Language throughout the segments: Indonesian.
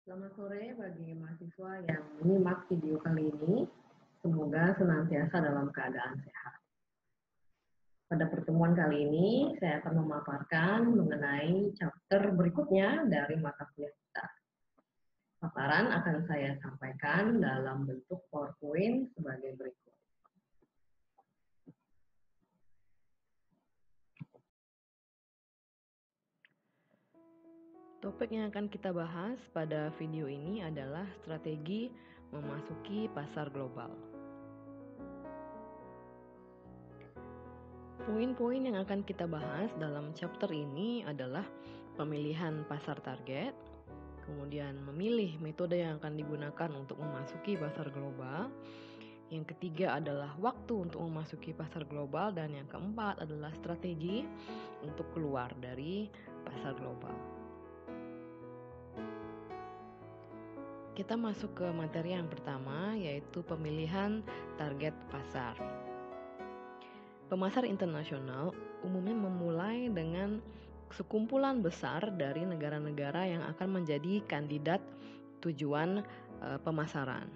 Selamat sore bagi mahasiswa yang menyimak video kali ini. Semoga senantiasa dalam keadaan sehat. Pada pertemuan kali ini, saya akan memaparkan mengenai chapter berikutnya dari mata kuliah kita. Paparan akan saya sampaikan dalam bentuk PowerPoint sebagai berikut. Topik yang akan kita bahas pada video ini adalah strategi memasuki pasar global. Poin-poin yang akan kita bahas dalam chapter ini adalah pemilihan pasar target, kemudian memilih metode yang akan digunakan untuk memasuki pasar global. Yang ketiga adalah waktu untuk memasuki pasar global, dan yang keempat adalah strategi untuk keluar dari pasar global. Kita masuk ke materi yang pertama, yaitu pemilihan target pasar. Pemasar internasional umumnya memulai dengan sekumpulan besar dari negara-negara yang akan menjadi kandidat tujuan pemasaran.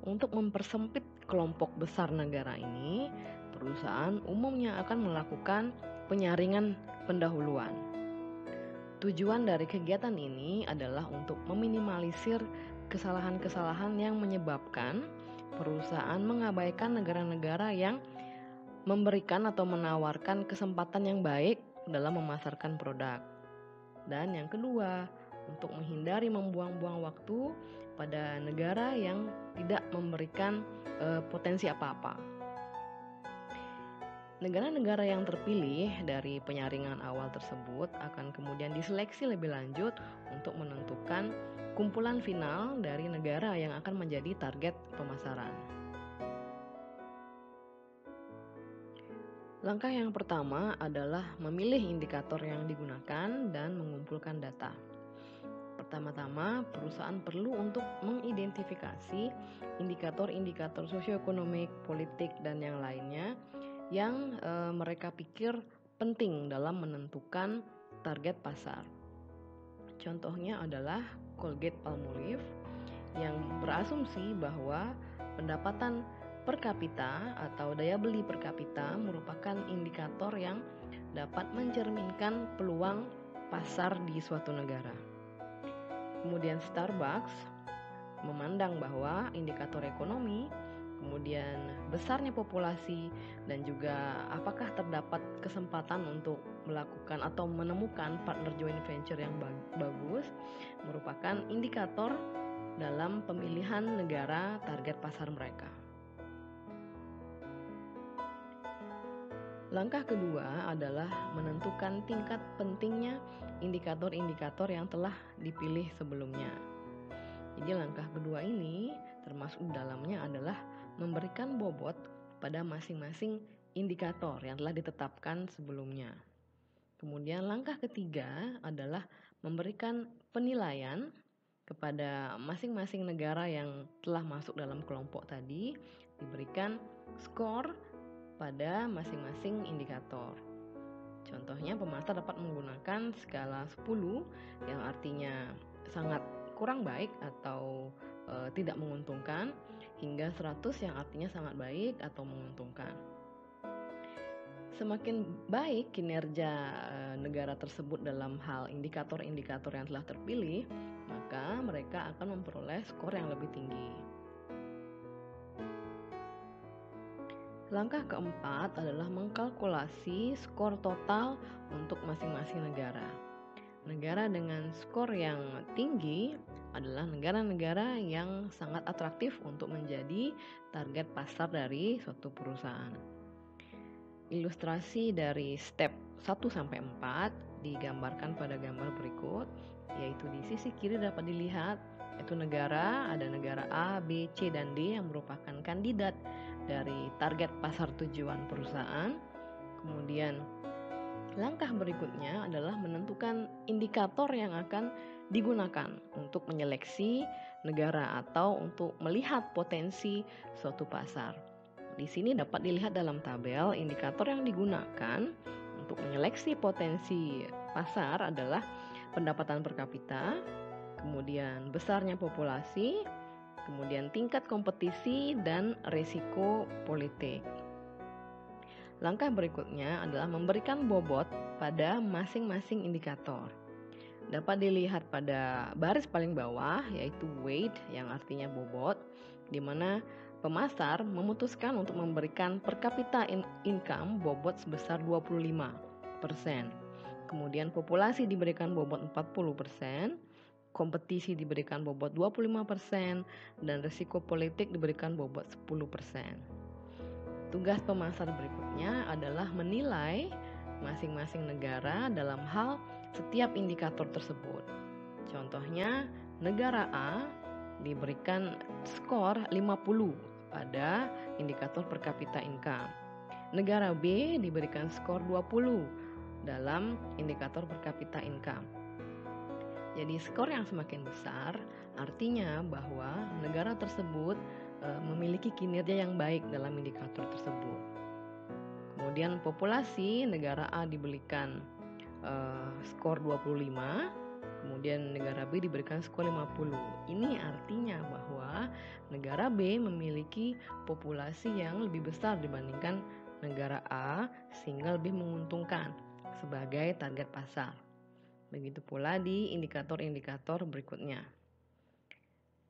Untuk mempersempit kelompok besar negara ini, perusahaan umumnya akan melakukan penyaringan pendahuluan. Tujuan dari kegiatan ini adalah untuk meminimalisir kesalahan-kesalahan yang menyebabkan perusahaan mengabaikan negara-negara yang memberikan atau menawarkan kesempatan yang baik dalam memasarkan produk. Dan yang kedua, untuk menghindari membuang-buang waktu pada negara yang tidak memberikan potensi apa-apa. Negara-negara yang terpilih dari penyaringan awal tersebut akan kemudian diseleksi lebih lanjut untuk menentukan kumpulan final dari negara yang akan menjadi target pemasaran. Langkah yang pertama adalah memilih indikator yang digunakan dan mengumpulkan data. Pertama-tama, perusahaan perlu untuk mengidentifikasi indikator-indikator sosioekonomik, politik, dan yang lainnya yang mereka pikir penting dalam menentukan target pasar. Contohnya adalah Colgate-Palmolive yang berasumsi bahwa pendapatan per kapita atau daya beli per kapita merupakan indikator yang dapat mencerminkan peluang pasar di suatu negara. Kemudian Starbucks memandang bahwa indikator ekonomi, kemudian besarnya populasi, dan juga apakah terdapat kesempatan untuk melakukan atau menemukan partner joint venture yang bagus merupakan indikator dalam pemilihan negara target pasar mereka. Langkah kedua adalah menentukan tingkat pentingnya indikator-indikator yang telah dipilih sebelumnya. Jadi langkah kedua ini termasuk dalamnya adalah memberikan bobot pada masing-masing indikator yang telah ditetapkan sebelumnya. Kemudian langkah ketiga adalah memberikan penilaian kepada masing-masing negara yang telah masuk dalam kelompok tadi, diberikan skor pada masing-masing indikator. Contohnya, pemasar dapat menggunakan skala 10 yang artinya sangat kurang baik atau tidak menguntungkan, hingga 100 yang artinya sangat baik atau menguntungkan. Semakin baik kinerja negara tersebut dalam hal indikator-indikator yang telah terpilih, maka mereka akan memperoleh skor yang lebih tinggi. Langkah keempat adalah mengkalkulasi skor total untuk masing-masing negara. Negara dengan skor yang tinggi adalah negara-negara yang sangat atraktif untuk menjadi target pasar dari suatu perusahaan. Ilustrasi dari step 1-4 digambarkan pada gambar berikut, yaitu di sisi kiri dapat dilihat yaitu negara, ada negara A, B, C, dan D yang merupakan kandidat dari target pasar tujuan perusahaan. Kemudian langkah berikutnya adalah menentukan indikator yang akan digunakan untuk menyeleksi negara atau untuk melihat potensi suatu pasar. Di sini dapat dilihat dalam tabel indikator yang digunakan untuk menyeleksi potensi pasar adalah pendapatan per kapita, kemudian besarnya populasi, kemudian tingkat kompetisi, dan resiko politik. Langkah berikutnya adalah memberikan bobot pada masing-masing indikator. Dapat dilihat pada baris paling bawah, yaitu weight yang artinya bobot, di mana pemasar memutuskan untuk memberikan per kapita income bobot sebesar 25%. Kemudian populasi diberikan bobot 40%, kompetisi diberikan bobot 25%, dan risiko politik diberikan bobot 10%. Tugas pemasar berikutnya adalah menilai masing-masing negara dalam hal setiap indikator tersebut. Contohnya, negara A diberikan skor 50 pada indikator per kapita income. Negara B diberikan skor 20 dalam indikator per kapita income. Jadi skor yang semakin besar artinya bahwa negara tersebut memiliki kinerja yang baik dalam indikator tersebut. Kemudian populasi negara A diberikan skor 25, kemudian negara B diberikan skor 50. Ini artinya bahwa negara B memiliki populasi yang lebih besar dibandingkan negara A, sehingga lebih menguntungkan sebagai target pasar. Begitu pula di indikator-indikator berikutnya.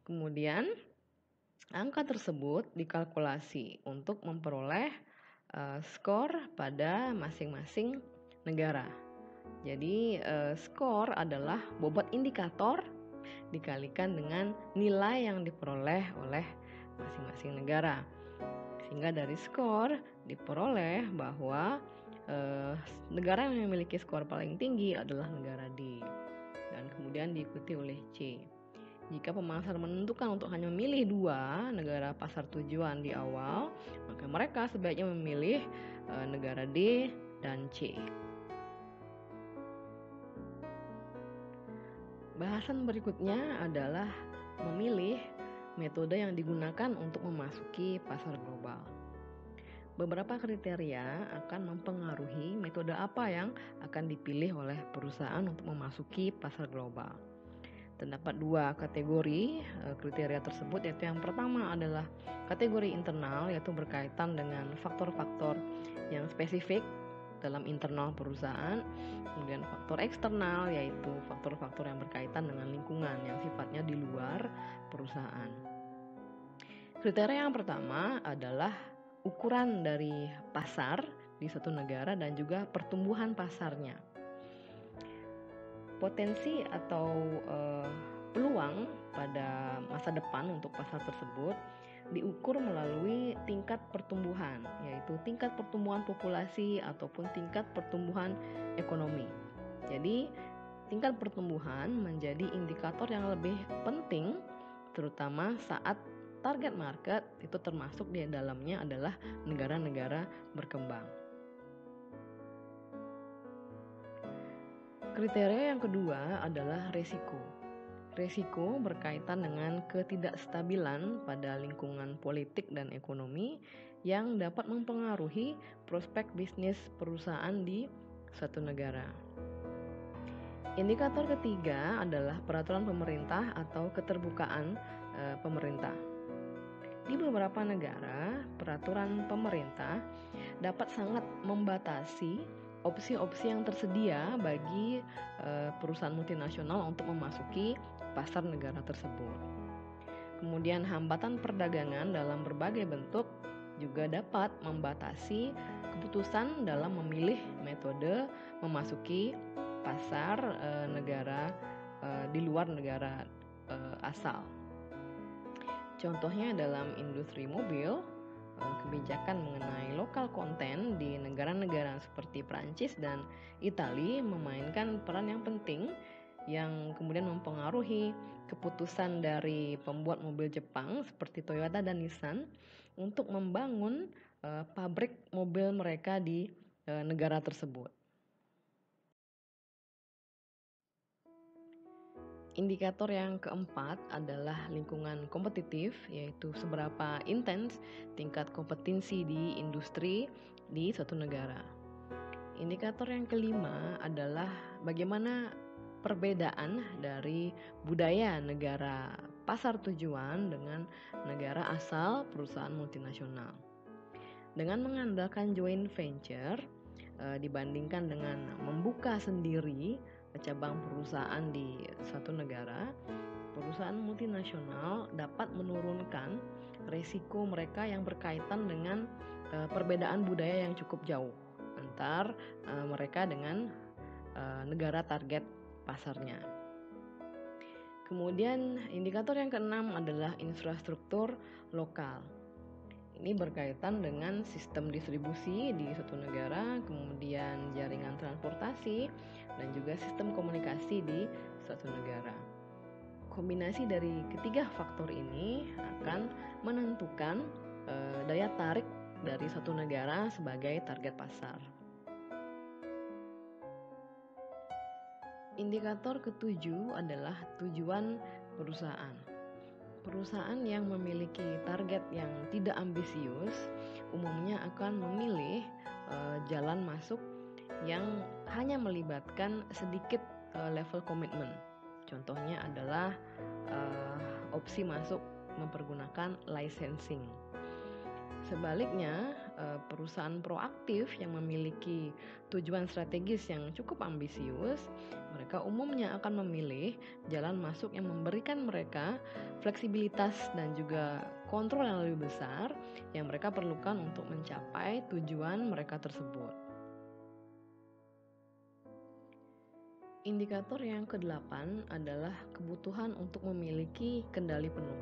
Kemudian angka tersebut dikalkulasi untuk memperoleh skor pada masing-masing negara. Jadi skor adalah bobot indikator dikalikan dengan nilai yang diperoleh oleh masing-masing negara. Sehingga dari skor diperoleh bahwa negara yang memiliki skor paling tinggi adalah negara D, dan kemudian diikuti oleh C. Jika pemasar menentukan untuk hanya memilih 2 negara pasar tujuan di awal, maka mereka sebaiknya memilih negara D dan C. Bahasan berikutnya adalah memilih metode yang digunakan untuk memasuki pasar global. Beberapa kriteria akan mempengaruhi metode apa yang akan dipilih oleh perusahaan untuk memasuki pasar global. Terdapat 2 kategori kriteria tersebut, yaitu yang pertama adalah kategori internal, yaitu berkaitan dengan faktor-faktor yang spesifik dalam internal perusahaan. Kemudian faktor eksternal, yaitu faktor-faktor yang berkaitan dengan lingkungan yang sifatnya di luar perusahaan. Kriteria yang pertama adalah ukuran dari pasar di suatu negara dan juga pertumbuhan pasarnya. Potensi atau peluang pada masa depan untuk pasar tersebut diukur melalui tingkat pertumbuhan, yaitu tingkat pertumbuhan populasi ataupun tingkat pertumbuhan ekonomi. Jadi tingkat pertumbuhan menjadi indikator yang lebih penting, terutama saat target market itu termasuk di dalamnya adalah negara-negara berkembang. Kriteria yang kedua adalah resiko. Resiko berkaitan dengan ketidakstabilan pada lingkungan politik dan ekonomi yang dapat mempengaruhi prospek bisnis perusahaan di suatu negara. Indikator ketiga adalah peraturan pemerintah atau keterbukaan pemerintah. Di beberapa negara, peraturan pemerintah dapat sangat membatasi opsi-opsi yang tersedia bagi perusahaan multinasional untuk memasuki pasar negara tersebut. Kemudian hambatan perdagangan dalam berbagai bentuk juga dapat membatasi keputusan dalam memilih metode memasuki pasar negara di luar negara asal. Contohnya dalam industri mobil, kebijakan mengenai lokal konten di negara-negara seperti Prancis dan Italia memainkan peran yang penting yang kemudian mempengaruhi keputusan dari pembuat mobil Jepang seperti Toyota dan Nissan untuk membangun pabrik mobil mereka di negara tersebut. Indikator yang keempat adalah lingkungan kompetitif, yaitu seberapa intens tingkat kompetensi di industri di suatu negara. Indikator yang kelima adalah bagaimana perbedaan dari budaya negara pasar tujuan dengan negara asal perusahaan multinasional. Dengan mengandalkan joint venture dibandingkan dengan membuka sendiri cabang perusahaan di suatu negara, perusahaan multinasional dapat menurunkan resiko mereka yang berkaitan dengan perbedaan budaya yang cukup jauh antar mereka dengan negara target pasarnya. Kemudian indikator yang keenam adalah infrastruktur lokal. Ini berkaitan dengan sistem distribusi di suatu negara, kemudian jaringan transportasi, dan juga sistem komunikasi di suatu negara. Kombinasi dari ketiga faktor ini akan menentukan daya tarik dari suatu negara sebagai target pasar. Indikator ketujuh adalah tujuan perusahaan. Perusahaan yang memiliki target yang tidak ambisius umumnya akan memilih jalan masuk yang hanya melibatkan sedikit level komitmen. Contohnya adalah opsi masuk mempergunakan licensing. Sebaliknya, perusahaan proaktif yang memiliki tujuan strategis yang cukup ambisius, mereka umumnya akan memilih jalan masuk yang memberikan mereka fleksibilitas dan juga kontrol yang lebih besar yang mereka perlukan untuk mencapai tujuan mereka tersebut. Indikator yang ke-8 adalah kebutuhan untuk memiliki kendali penuh.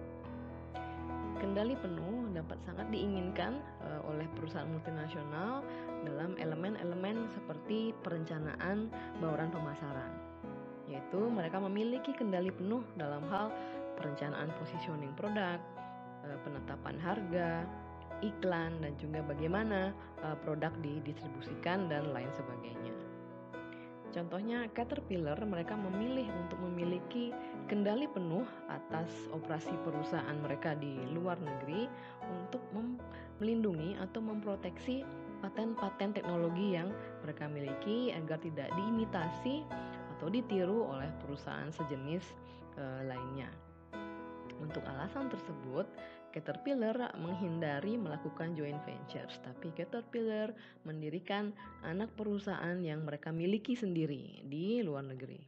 Kendali penuh dapat sangat diinginkan oleh perusahaan multinasional dalam elemen-elemen seperti perencanaan bauran pemasaran, yaitu mereka memiliki kendali penuh dalam hal perencanaan positioning produk, penetapan harga, iklan, dan juga bagaimana produk didistribusikan dan lain sebagainya. Contohnya Caterpillar, mereka memilih untuk memiliki kendali penuh atas operasi perusahaan mereka di luar negeri untuk melindungi atau memproteksi paten-paten teknologi yang mereka miliki agar tidak diimitasi atau ditiru oleh perusahaan sejenis lainnya. Untuk alasan tersebut, Caterpillar menghindari melakukan joint ventures, tapi Caterpillar mendirikan anak perusahaan yang mereka miliki sendiri di luar negeri.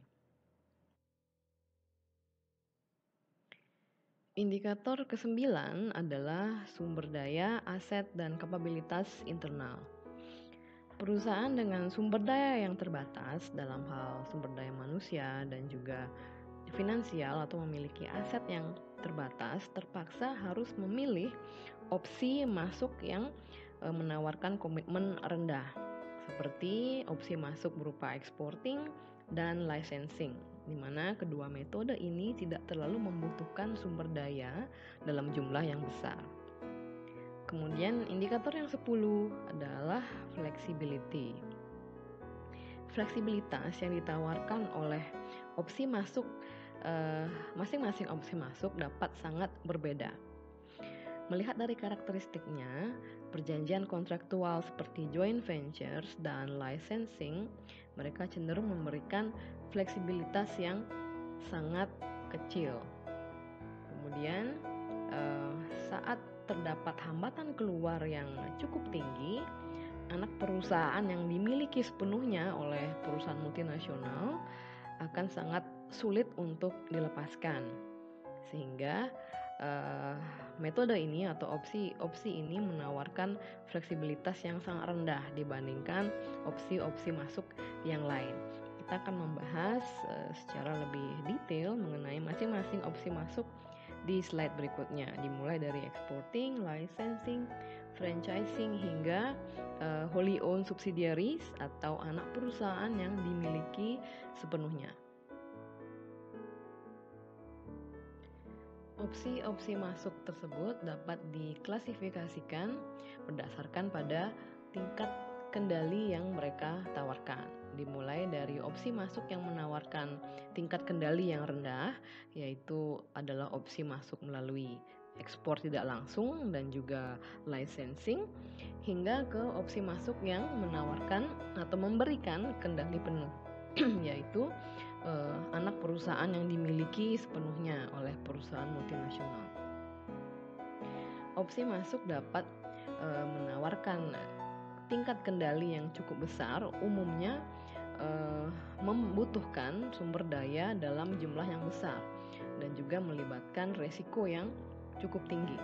Indikator ke-9 adalah sumber daya, aset, dan kapabilitas internal. Perusahaan dengan sumber daya yang terbatas dalam hal sumber daya manusia dan juga finansial atau memiliki aset yang terbatas terpaksa harus memilih opsi masuk yang menawarkan komitmen rendah, seperti opsi masuk berupa exporting dan licensing, di mana kedua metode ini tidak terlalu membutuhkan sumber daya dalam jumlah yang besar. Kemudian indikator yang 10 adalah flexibility. Fleksibilitas yang ditawarkan oleh opsi masuk masing-masing opsi masuk dapat sangat berbeda. Melihat dari karakteristiknya, perjanjian kontraktual seperti joint ventures dan licensing, mereka cenderung memberikan fleksibilitas yang sangat kecil. Kemudian, saat terdapat hambatan keluar yang cukup tinggi, anak perusahaan yang dimiliki sepenuhnya oleh perusahaan multinasional akan sangat sulit untuk dilepaskan, sehingga metode ini atau opsi ini menawarkan fleksibilitas yang sangat rendah dibandingkan opsi-opsi masuk yang lain. Kita akan membahas secara lebih detail mengenai masing-masing opsi masuk di slide berikutnya, dimulai dari exporting, licensing, franchising hingga wholly owned subsidiaries atau anak perusahaan yang dimiliki sepenuhnya. Opsi-opsi masuk tersebut dapat diklasifikasikan berdasarkan pada tingkat kendali yang mereka tawarkan. Dimulai dari opsi masuk yang menawarkan tingkat kendali yang rendah, yaitu adalah opsi masuk melalui ekspor tidak langsung dan juga licensing, hingga ke opsi masuk yang menawarkan atau memberikan kendali penuh, yaitu anak perusahaan yang dimiliki sepenuhnya oleh perusahaan multinasional. Opsi masuk dapat menawarkan tingkat kendali yang cukup besar, umumnya membutuhkan sumber daya dalam jumlah yang besar dan juga melibatkan resiko yang cukup tinggi.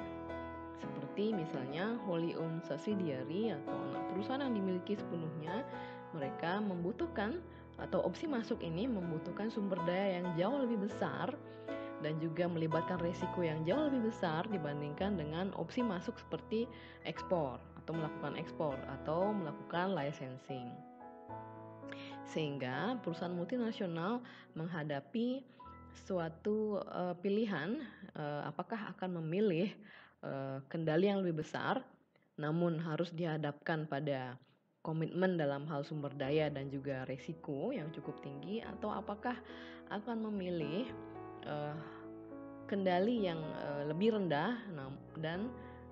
Seperti misalnya wholly owned subsidiary atau anak perusahaan yang dimiliki sepenuhnya, mereka membutuhkan atau opsi masuk ini membutuhkan sumber daya yang jauh lebih besar dan juga melibatkan resiko yang jauh lebih besar dibandingkan dengan opsi masuk seperti ekspor atau melakukan ekspor atau melakukan licensing. Sehingga perusahaan multinasional menghadapi suatu pilihan apakah akan memilih kendali yang lebih besar namun harus dihadapkan pada komitmen dalam hal sumber daya dan juga resiko yang cukup tinggi, atau apakah akan memilih kendali yang lebih rendah dan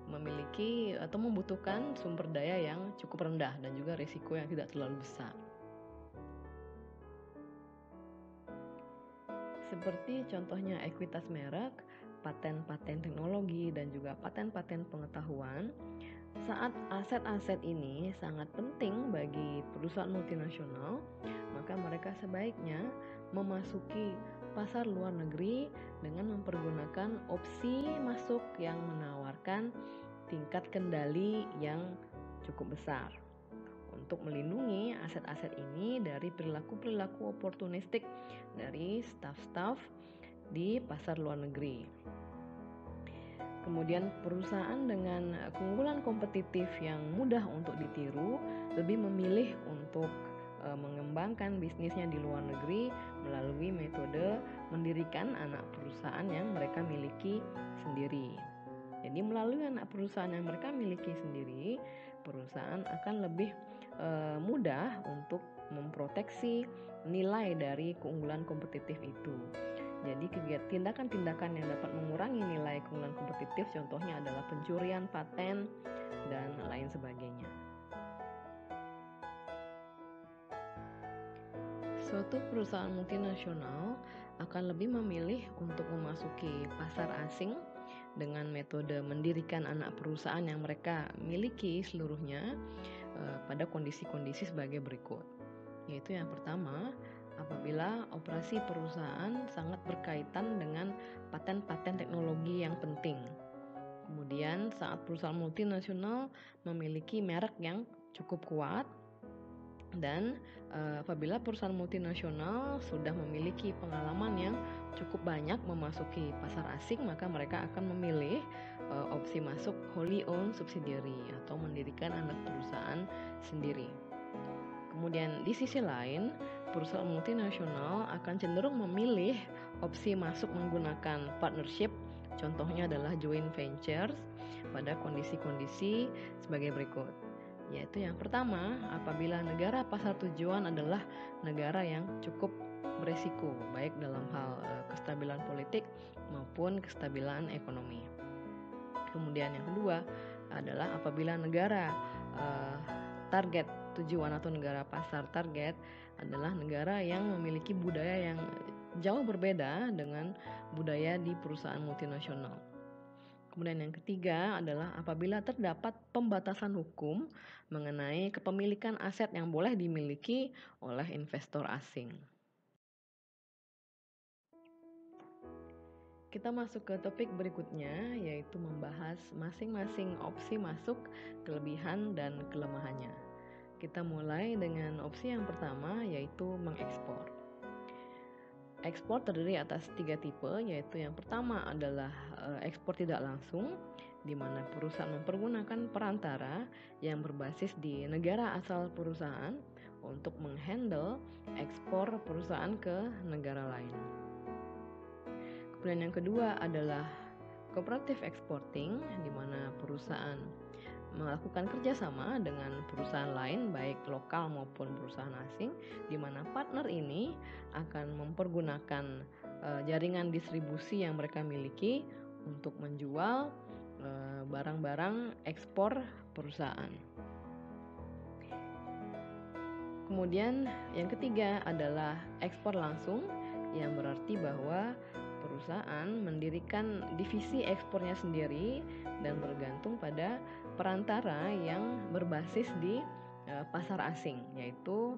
memiliki atau membutuhkan sumber daya yang cukup rendah dan juga resiko yang tidak terlalu besar. Seperti contohnya ekuitas merek, paten-paten teknologi, dan juga paten-paten pengetahuan. Saat aset-aset ini sangat penting bagi perusahaan multinasional, maka mereka sebaiknya memasuki pasar luar negeri dengan mempergunakan opsi masuk yang menawarkan tingkat kendali yang cukup besar untuk melindungi aset-aset ini dari perilaku-perilaku oportunistik dari staf-staf di pasar luar negeri. Kemudian perusahaan dengan keunggulan kompetitif yang mudah untuk ditiru lebih memilih untuk mengembangkan bisnisnya di luar negeri melalui metode mendirikan anak perusahaan yang mereka miliki sendiri. Jadi melalui anak perusahaan yang mereka miliki sendiri, perusahaan akan lebih mudah untuk memproteksi nilai dari keunggulan kompetitif itu. Jadi tindakan-tindakan yang dapat mengurangi nilai keunggulan kompetitif contohnya adalah pencurian paten dan lain sebagainya. Suatu perusahaan multinasional akan lebih memilih untuk memasuki pasar asing dengan metode mendirikan anak perusahaan yang mereka miliki seluruhnya pada kondisi-kondisi sebagai berikut. Yaitu yang pertama, apabila operasi perusahaan sangat berkaitan dengan paten-paten teknologi yang penting. Kemudian saat perusahaan multinasional memiliki merek yang cukup kuat, dan apabila perusahaan multinasional sudah memiliki pengalaman yang cukup banyak memasuki pasar asing, maka mereka akan memilih opsi masuk wholly owned subsidiary atau mendirikan anak perusahaan sendiri. Kemudian di sisi lain, perusahaan multinasional akan cenderung memilih opsi masuk menggunakan partnership, contohnya adalah joint ventures pada kondisi-kondisi sebagai berikut. Yaitu yang pertama, apabila negara pasar tujuan adalah negara yang cukup beresiko, baik dalam hal kestabilan politik maupun kestabilan ekonomi. Kemudian yang kedua adalah apabila negara target tujuan atau negara pasar target adalah negara yang memiliki budaya yang jauh berbeda dengan budaya di perusahaan multinasional. Kemudian yang ketiga adalah apabila terdapat pembatasan hukum mengenai kepemilikan aset yang boleh dimiliki oleh investor asing. Kita masuk ke topik berikutnya, yaitu membahas masing-masing opsi masuk, kelebihan dan kelemahannya. Kita mulai dengan opsi yang pertama, yaitu mengekspor. Ekspor terdiri atas 3 tipe, yaitu yang pertama adalah ekspor tidak langsung, di mana perusahaan mempergunakan perantara yang berbasis di negara asal perusahaan untuk menghandle ekspor perusahaan ke negara lain. Kemudian yang kedua adalah cooperative exporting, di mana perusahaan melakukan kerjasama dengan perusahaan lain baik lokal maupun perusahaan asing, di mana partner ini akan mempergunakan jaringan distribusi yang mereka miliki untuk menjual barang-barang ekspor perusahaan. Kemudian yang ketiga adalah ekspor langsung, yang berarti bahwa perusahaan mendirikan divisi ekspornya sendiri dan bergantung pada perantara yang berbasis di pasar asing, yaitu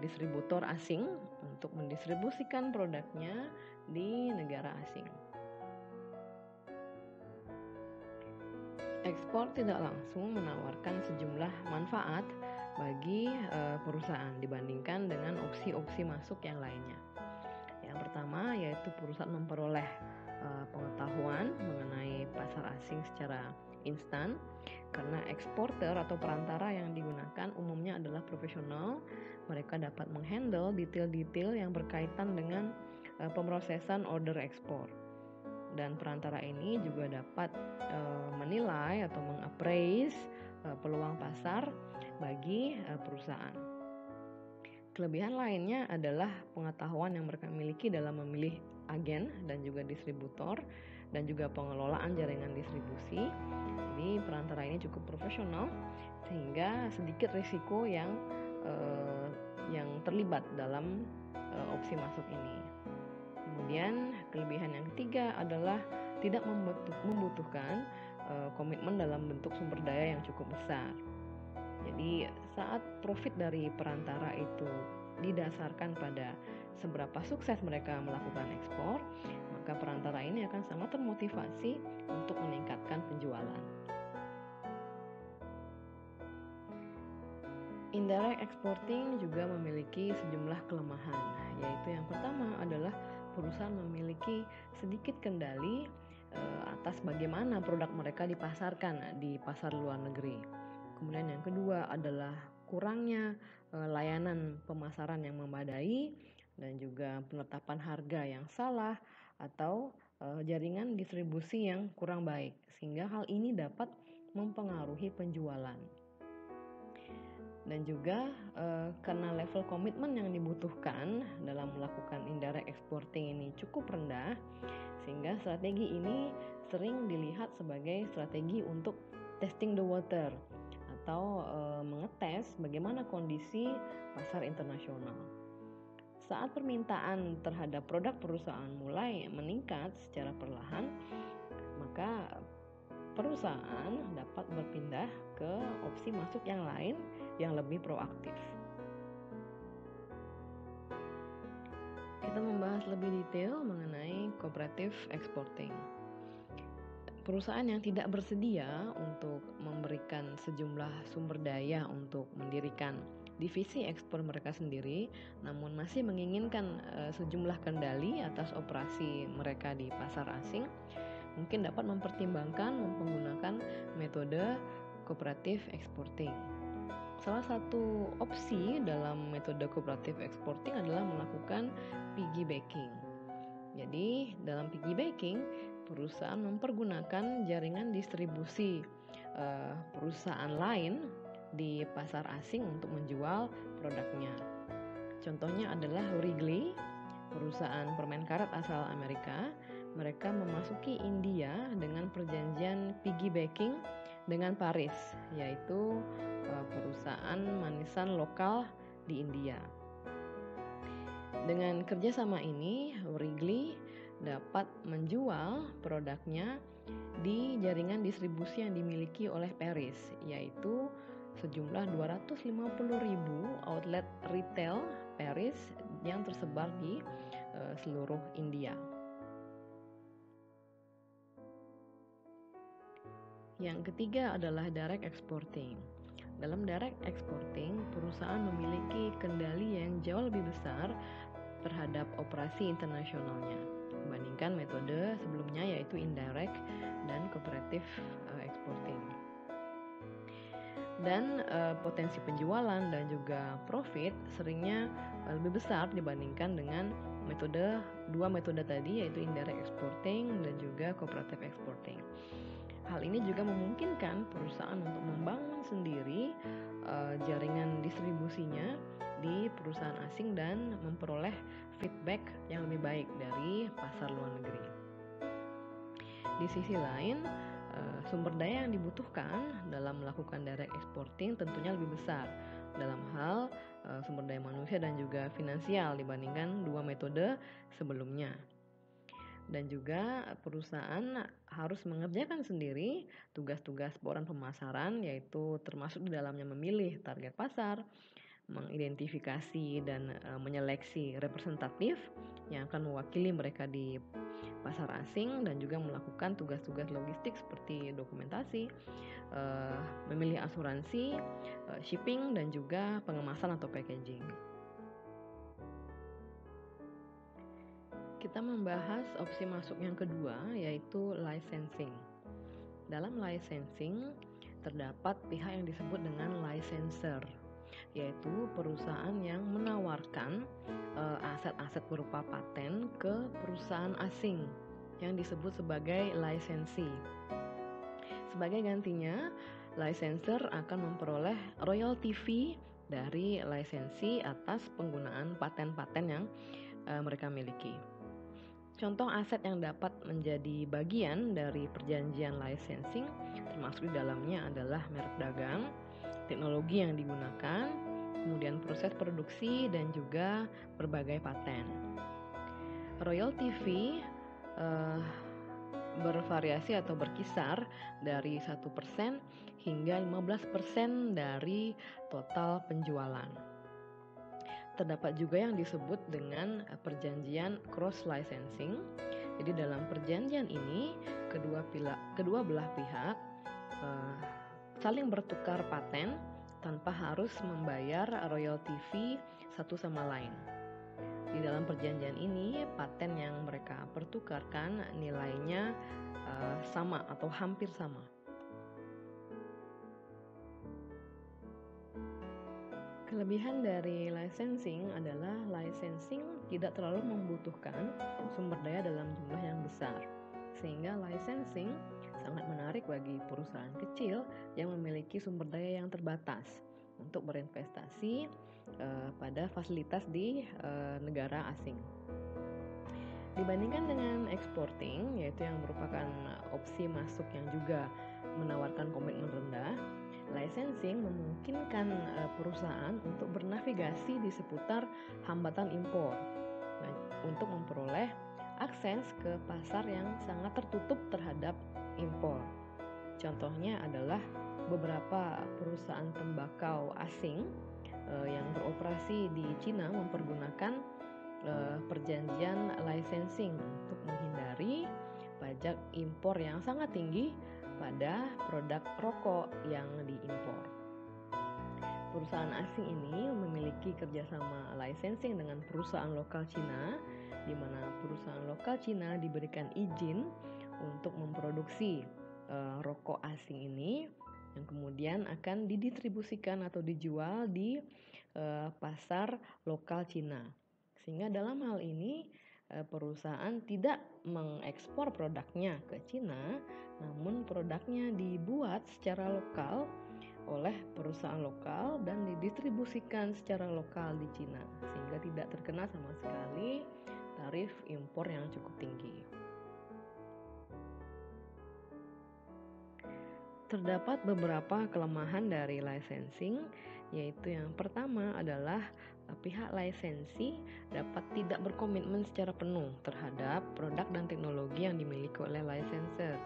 distributor asing untuk mendistribusikan produknya di negara asing. Ekspor tidak langsung menawarkan sejumlah manfaat bagi perusahaan dibandingkan dengan opsi-opsi masuk yang lainnya. Yang pertama yaitu perusahaan memperoleh pengetahuan mengenai pasar asing secara instan, karena eksporter atau perantara yang digunakan umumnya adalah profesional. Mereka dapat menghandle detail-detail yang berkaitan dengan pemrosesan order ekspor. Dan perantara ini juga dapat menilai atau mengappraise peluang pasar bagi perusahaan. Kelebihan lainnya adalah pengetahuan yang mereka miliki dalam memilih agen dan juga distributor dan juga pengelolaan jaringan distribusi. Jadi perantara ini cukup profesional sehingga sedikit risiko yang terlibat dalam opsi masuk ini. Kemudian kelebihan yang ketiga adalah tidak membutuhkan komitmen dalam bentuk sumber daya yang cukup besar. Jadi saat profit dari perantara itu didasarkan pada seberapa sukses mereka melakukan ekspor, maka perantara ini akan sangat termotivasi untuk meningkatkan penjualan. Indirect exporting juga memiliki sejumlah kelemahan, yaitu yang pertama adalah perusahaan memiliki sedikit kendali atas bagaimana produk mereka dipasarkan di pasar luar negeri. Kemudian yang kedua adalah kurangnya layanan pemasaran yang memadai dan juga penetapan harga yang salah atau jaringan distribusi yang kurang baik, sehingga hal ini dapat mempengaruhi penjualan. Dan juga karena level komitmen yang dibutuhkan dalam melakukan indirect exporting ini cukup rendah, sehingga strategi ini sering dilihat sebagai strategi untuk testing the water atau mengetes bagaimana kondisi pasar internasional. Saat permintaan terhadap produk perusahaan mulai meningkat secara perlahan, maka perusahaan dapat berpindah ke opsi masuk yang lain yang lebih proaktif. Kita membahas lebih detail mengenai cooperative exporting. Perusahaan yang tidak bersedia untuk memberikan sejumlah sumber daya untuk mendirikan divisi ekspor mereka sendiri, namun masih menginginkan sejumlah kendali atas operasi mereka di pasar asing, mungkin dapat mempertimbangkan menggunakan metode cooperative exporting. Salah satu opsi dalam metode cooperative exporting adalah melakukan piggybacking. Jadi dalam piggybacking, perusahaan mempergunakan jaringan distribusi perusahaan lain di pasar asing untuk menjual produknya. Contohnya adalah Wrigley, perusahaan permen karet asal Amerika. Mereka memasuki India dengan perjanjian piggybacking dengan Paris, yaitu perusahaan manisan lokal di India. Dengan kerjasama ini, Wrigley dapat menjual produknya di jaringan distribusi yang dimiliki oleh Paris, yaitu sejumlah 250.000 outlet retail Paris yang tersebar di seluruh India. Yang ketiga adalah direct exporting. Dalam direct exporting, perusahaan memiliki kendali yang jauh lebih besar terhadap operasi internasionalnya dibandingkan metode sebelumnya, yaitu indirect dan cooperative exporting. Dan potensi penjualan dan juga profit seringnya lebih besar dibandingkan dengan dua metode tadi, yaitu indirect exporting dan juga cooperative exporting. Hal ini juga memungkinkan perusahaan untuk membangun sendiri jaringan distribusinya di perusahaan asing dan memperoleh feedback yang lebih baik dari pasar luar negeri. Di sisi lain, sumber daya yang dibutuhkan dalam melakukan direct exporting tentunya lebih besar dalam hal sumber daya manusia dan juga finansial dibandingkan dua metode sebelumnya. Dan juga perusahaan harus mengerjakan sendiri tugas-tugas peran pemasaran, yaitu termasuk di dalamnya memilih target pasar, mengidentifikasi dan menyeleksi representatif yang akan mewakili mereka di pasar asing, dan juga melakukan tugas-tugas logistik seperti dokumentasi, memilih asuransi, shipping, dan juga pengemasan atau packaging. Kita membahas opsi masuk yang kedua, yaitu licensing. Dalam licensing terdapat pihak yang disebut dengan licensor, yaitu perusahaan yang menawarkan aset-aset berupa paten ke perusahaan asing yang disebut sebagai licensee. Sebagai gantinya, licensor akan memperoleh royalty fee dari licensee atas penggunaan paten-paten yang mereka miliki. Contoh aset yang dapat menjadi bagian dari perjanjian licensing termasuk di dalamnya adalah merek dagang, teknologi yang digunakan, kemudian proses produksi, dan juga berbagai paten. Royalty fee bervariasi atau berkisar dari 1% hingga 15% dari total penjualan. Terdapat juga yang disebut dengan perjanjian cross licensing. Jadi dalam perjanjian ini kedua belah pihak saling bertukar paten tanpa harus membayar royalty fee satu sama lain. Di dalam perjanjian ini, paten yang mereka pertukarkan nilainya sama atau hampir sama. Kelebihan dari licensing adalah licensing tidak terlalu membutuhkan sumber daya dalam jumlah yang besar, sehingga licensing sangat menarik bagi perusahaan kecil yang memiliki sumber daya yang terbatas untuk berinvestasi pada fasilitas di negara asing. Dibandingkan dengan exporting, yaitu yang merupakan opsi masuk yang juga menawarkan komitmen rendah, licensing memungkinkan perusahaan untuk bernavigasi di seputar hambatan impor untuk memperoleh akses ke pasar yang sangat tertutup terhadap impor. Contohnya adalah beberapa perusahaan tembakau asing yang beroperasi di Cina mempergunakan perjanjian licensing untuk menghindari pajak impor yang sangat tinggi pada produk rokok yang diimpor. Perusahaan asing ini memiliki kerjasama licensing dengan perusahaan lokal Cina, di mana perusahaan lokal Cina diberikan izin untuk memproduksi rokok asing ini yang kemudian akan didistribusikan atau dijual di pasar lokal Cina. Sehingga dalam hal ini perusahaan tidak mengekspor produknya ke Cina, namun produknya dibuat secara lokal oleh perusahaan lokal dan didistribusikan secara lokal di Cina, sehingga tidak terkena sama sekali tarif impor yang cukup tinggi. Terdapat beberapa kelemahan dari licensing, yaitu yang pertama adalah pihak lisensi dapat tidak berkomitmen secara penuh terhadap produk dan teknologi yang dimiliki oleh licensor.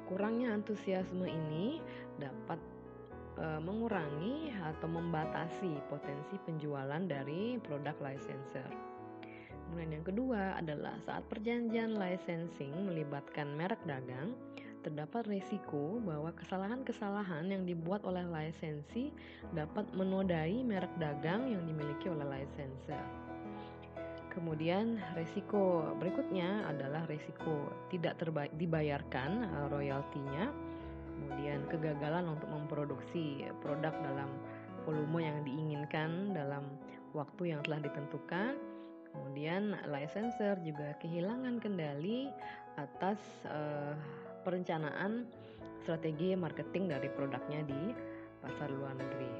Kurangnya antusiasme ini dapat mengurangi atau membatasi potensi penjualan dari produk licensor. Kemudian yang kedua adalah saat perjanjian licensing melibatkan merek dagang, terdapat risiko bahwa kesalahan-kesalahan yang dibuat oleh lisensi dapat menodai merek dagang yang dimiliki oleh licensor. Kemudian risiko berikutnya adalah risiko tidak dibayarkan royaltinya, kemudian kegagalan untuk memproduksi produk dalam volume yang diinginkan dalam waktu yang telah ditentukan. Kemudian licensor juga kehilangan kendali atas perencanaan strategi marketing dari produknya di pasar luar negeri.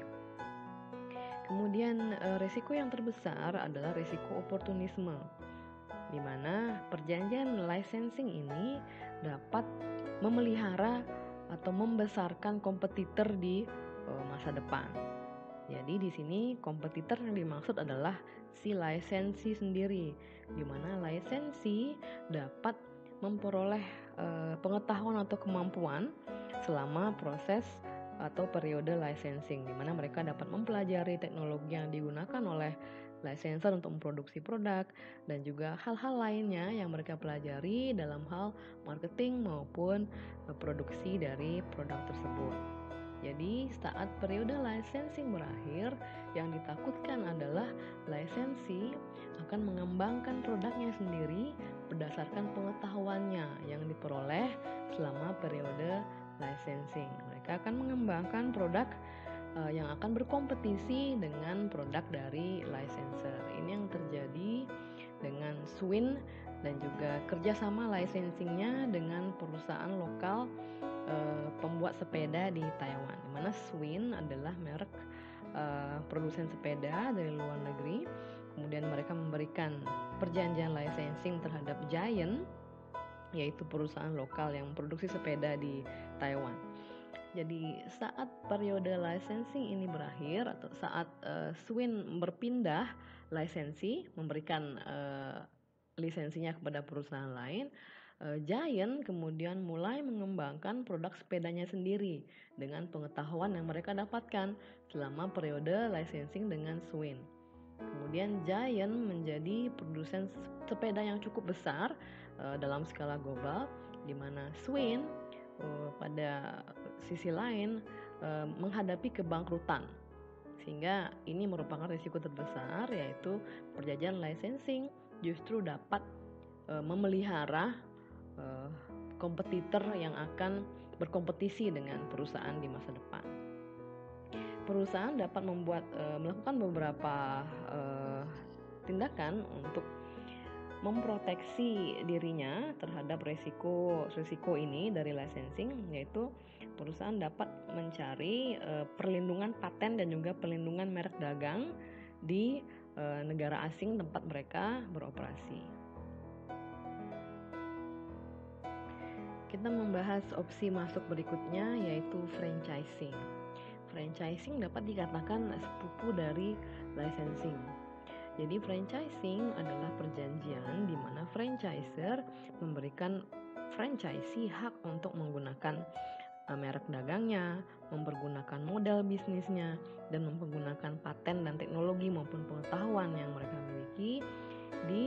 Kemudian risiko yang terbesar adalah risiko oportunisme, di mana perjanjian licensing ini dapat memelihara atau membesarkan kompetitor di masa depan. Jadi di sini kompetitor yang dimaksud adalah si lisensi sendiri, di mana lisensi dapat memperoleh pengetahuan atau kemampuan selama proses atau periode licensing, di mana mereka dapat mempelajari teknologi yang digunakan oleh licensor untuk memproduksi produk dan juga hal-hal lainnya yang mereka pelajari dalam hal marketing maupun produksi dari produk tersebut. Jadi saat periode licensing berakhir, yang ditakutkan adalah lisensi akan mengembangkan produknya sendiri berdasarkan pengetahuannya yang diperoleh selama periode licensing. Mereka akan mengembangkan produk yang akan berkompetisi dengan produk dari licensor. Ini yang terjadi dengan Swin dan juga kerjasama licensingnya dengan perusahaan lokal pembuat sepeda di Taiwan, di mana Swin adalah merek produsen sepeda dari luar negeri. Kemudian mereka memberikan perjanjian licensing terhadap Giant, yaitu perusahaan lokal yang memproduksi sepeda di Taiwan. Jadi saat periode licensing ini berakhir atau saat Swin berpindah lisensi, memberikan lisensinya kepada perusahaan lain, Giant kemudian mulai mengembangkan produk sepedanya sendiri dengan pengetahuan yang mereka dapatkan selama periode licensing dengan Swin. Kemudian Giant menjadi produsen sepeda yang cukup besar dalam skala global, di mana Swin pada sisi lain menghadapi kebangkrutan, sehingga ini merupakan risiko terbesar, yaitu perjanjian licensing justru dapat memelihara kompetitor yang akan berkompetisi dengan perusahaan di masa depan. Perusahaan dapat melakukan beberapa tindakan untuk memproteksi dirinya terhadap risiko ini dari licensing, yaitu perusahaan dapat mencari perlindungan paten dan juga perlindungan merek dagang di negara asing tempat mereka beroperasi. Kita membahas opsi masuk berikutnya, yaitu franchising. Franchising dapat dikatakan sepupu dari licensing. Jadi franchising adalah perjanjian di mana franchisor memberikan franchisee hak untuk menggunakan merek dagangnya, mempergunakan modal bisnisnya, dan mempergunakan paten dan teknologi maupun pengetahuan yang mereka miliki di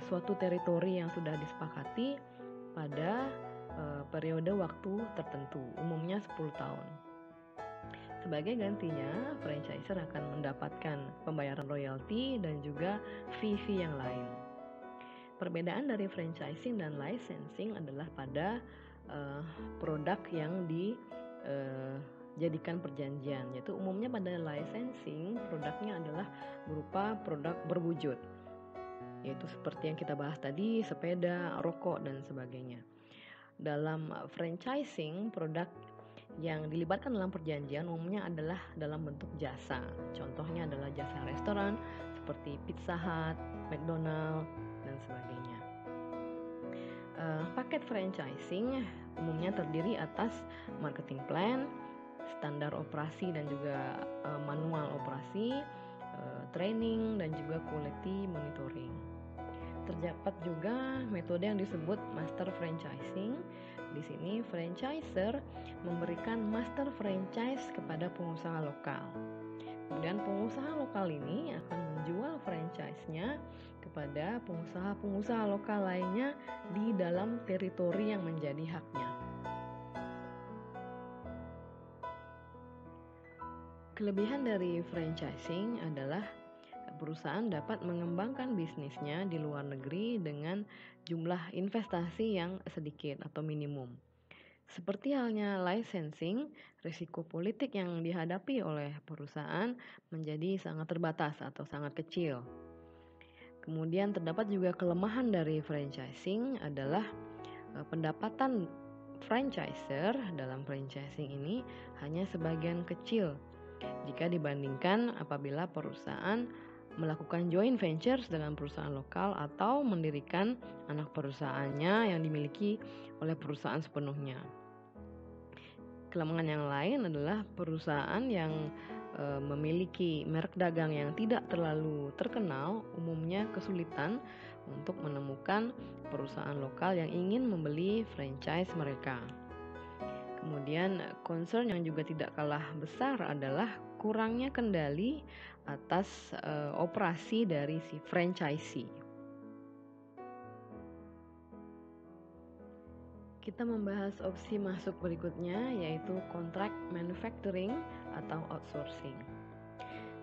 suatu teritori yang sudah disepakati pada periode waktu tertentu, umumnya 10 tahun. Sebagai gantinya, franchisor akan mendapatkan pembayaran royalti dan juga fee-fee yang lain. Perbedaan dari franchising dan licensing adalah pada produk yang dijadikan perjanjian, yaitu umumnya pada licensing produknya adalah berupa produk berwujud, yaitu seperti yang kita bahas tadi, sepeda, rokok, dan sebagainya. Dalam franchising, produk yang dilibatkan dalam perjanjian umumnya adalah dalam bentuk jasa. Contohnya adalah jasa restoran seperti Pizza Hut, McDonald, dan sebagainya. Paket franchising umumnya terdiri atas marketing plan, standar operasi dan juga manual operasi, training, dan juga quality monitoring. Terdapat juga metode yang disebut master franchising. Di sini franchisor memberikan master franchise kepada pengusaha lokal. Kemudian pengusaha lokal ini akan menjual franchise-nya kepada pengusaha-pengusaha lokal lainnya di dalam teritori yang menjadi haknya. Kelebihan dari franchising adalah perusahaan dapat mengembangkan bisnisnya di luar negeri dengan jumlah investasi yang sedikit atau minimum. Seperti halnya licensing, risiko politik yang dihadapi oleh perusahaan menjadi sangat terbatas atau sangat kecil. Kemudian terdapat juga kelemahan dari franchising adalah pendapatan franchisor dalam franchising ini hanya sebagian kecil jika dibandingkan apabila perusahaan melakukan joint ventures dengan perusahaan lokal atau mendirikan anak perusahaannya yang dimiliki oleh perusahaan sepenuhnya. Kelemahan yang lain adalah perusahaan yang memiliki merek dagang yang tidak terlalu terkenal, umumnya kesulitan untuk menemukan perusahaan lokal yang ingin membeli franchise mereka. Kemudian concern yang juga tidak kalah besar adalah kurangnya kendali atas operasi dari si franchisee. Kita membahas opsi masuk berikutnya, yaitu contract manufacturing atau outsourcing.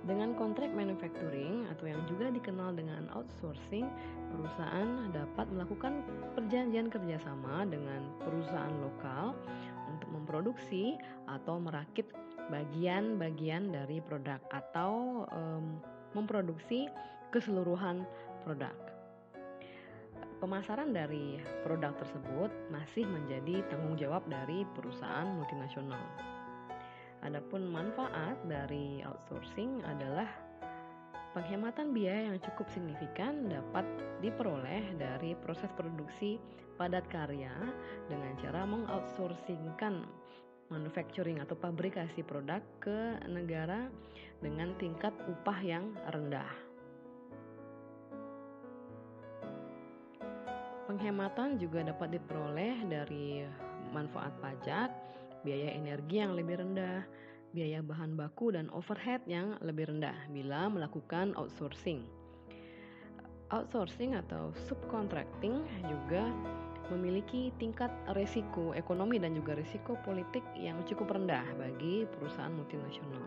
Dengan contract manufacturing atau yang juga dikenal dengan outsourcing, perusahaan dapat melakukan perjanjian kerjasama dengan perusahaan lokal untuk memproduksi atau merakit bagian-bagian dari produk atau memproduksi keseluruhan produk. Pemasaran dari produk tersebut masih menjadi tanggung jawab dari perusahaan multinasional. Adapun manfaat dari outsourcing adalah penghematan biaya yang cukup signifikan dapat diperoleh dari proses produksi padat karya dengan cara mengoutsourcingkan manufacturing atau pabrikasi produk ke negara dengan tingkat upah yang rendah. Penghematan juga dapat diperoleh dari manfaat pajak, biaya energi yang lebih rendah, biaya bahan baku dan overhead yang lebih rendah bila melakukan outsourcing. Outsourcing atau subcontracting juga memiliki tingkat risiko ekonomi dan juga risiko politik yang cukup rendah bagi perusahaan multinasional.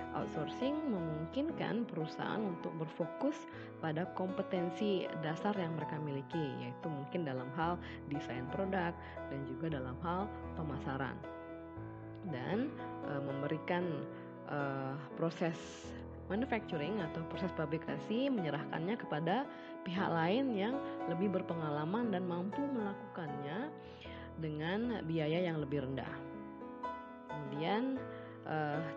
Outsourcing memungkinkan perusahaan untuk berfokus pada kompetensi dasar yang mereka miliki, yaitu mungkin dalam hal desain produk dan juga dalam hal pemasaran, dan memberikan proses manufacturing atau proses pabrikasi, menyerahkannya kepada pihak lain yang lebih berpengalaman dan mampu melakukannya dengan biaya yang lebih rendah. Kemudian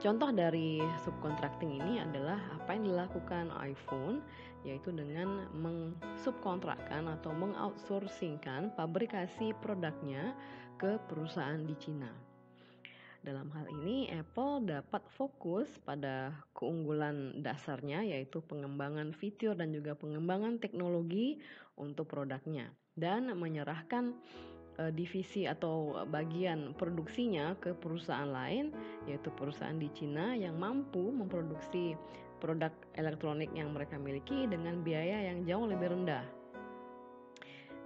contoh dari subcontracting ini adalah apa yang dilakukan iPhone, yaitu dengan mensubkontrakkan atau mengoutsourcingkan pabrikasi produknya ke perusahaan di Cina. Dalam hal ini, Apple dapat fokus pada keunggulan dasarnya, yaitu pengembangan fitur dan juga pengembangan teknologi untuk produknya, dan menyerahkan divisi atau bagian produksinya ke perusahaan lain, yaitu perusahaan di Cina yang mampu memproduksi produk elektronik yang mereka miliki dengan biaya yang jauh lebih rendah.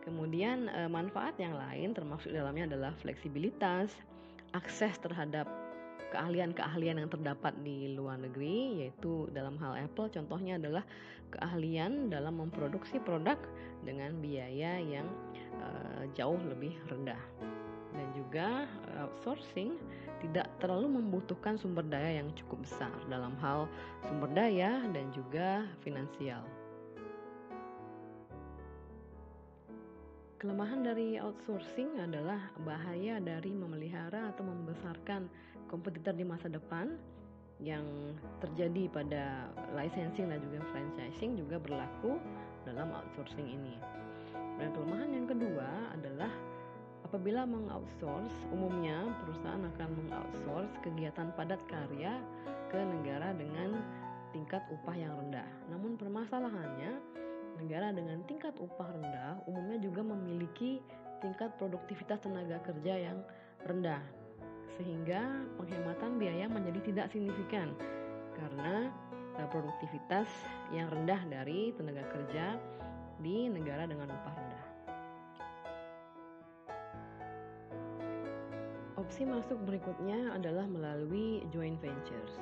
Kemudian manfaat yang lain termasuk dalamnya adalah fleksibilitas, akses terhadap keahlian-keahlian yang terdapat di luar negeri, yaitu dalam hal Apple contohnya adalah keahlian dalam memproduksi produk dengan biaya yang jauh lebih rendah. Dan juga outsourcing tidak terlalu membutuhkan sumber daya yang cukup besar dalam hal sumber daya dan juga finansial. Kelemahan dari outsourcing adalah bahaya dari memelihara atau membesarkan kompetitor di masa depan yang terjadi pada licensing dan juga franchising juga berlaku dalam outsourcing ini. Dan kelemahan yang kedua adalah apabila mengoutsource, umumnya perusahaan akan mengoutsource kegiatan padat karya ke negara dengan tingkat upah yang rendah. Namun permasalahannya, negara dengan tingkat upah rendah umumnya juga memiliki tingkat produktivitas tenaga kerja yang rendah, sehingga penghematan biaya menjadi tidak signifikan karena produktivitas yang rendah dari tenaga kerja di negara dengan upah rendah. Opsi masuk berikutnya adalah melalui joint ventures.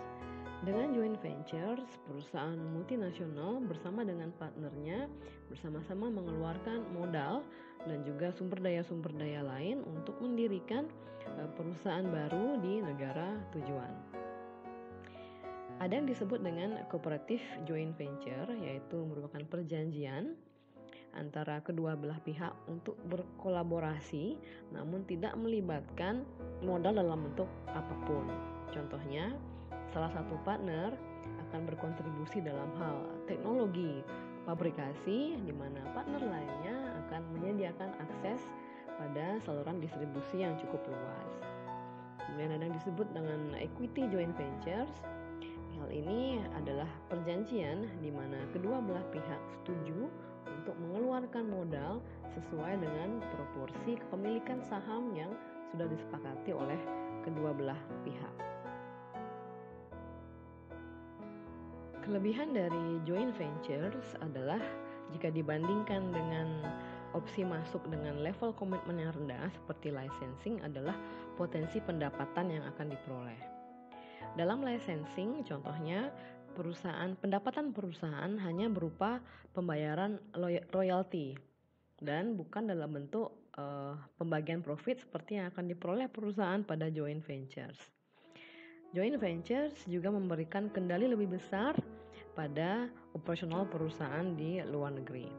Dengan joint ventures, perusahaan multinasional bersama dengan partnernya bersama-sama mengeluarkan modal dan juga sumber daya lain untuk mendirikan perusahaan baru di negara tujuan. Ada yang disebut dengan cooperative joint venture, yaitu merupakan perjanjian antara kedua belah pihak untuk berkolaborasi namun tidak melibatkan modal dalam bentuk apapun. Contohnya, salah satu partner akan berkontribusi dalam hal teknologi pabrikasi, di mana partner lainnya akan menyediakan akses pada saluran distribusi yang cukup luas. Kemudian ada yang disebut dengan equity joint ventures, Hal ini adalah perjanjian di mana kedua belah pihak setuju untuk mengeluarkan modal sesuai dengan proporsi kepemilikan saham yang sudah disepakati oleh kedua belah pihak. Kelebihan dari joint ventures adalah jika dibandingkan dengan opsi masuk dengan level komitmen yang rendah seperti licensing adalah potensi pendapatan yang akan diperoleh. Dalam licensing, contohnya pendapatan perusahaan hanya berupa pembayaran royalti dan bukan dalam bentuk pembagian profit seperti yang akan diperoleh perusahaan pada joint ventures. Joint ventures juga memberikan kendali lebih besar pada operasional perusahaan di luar negeri.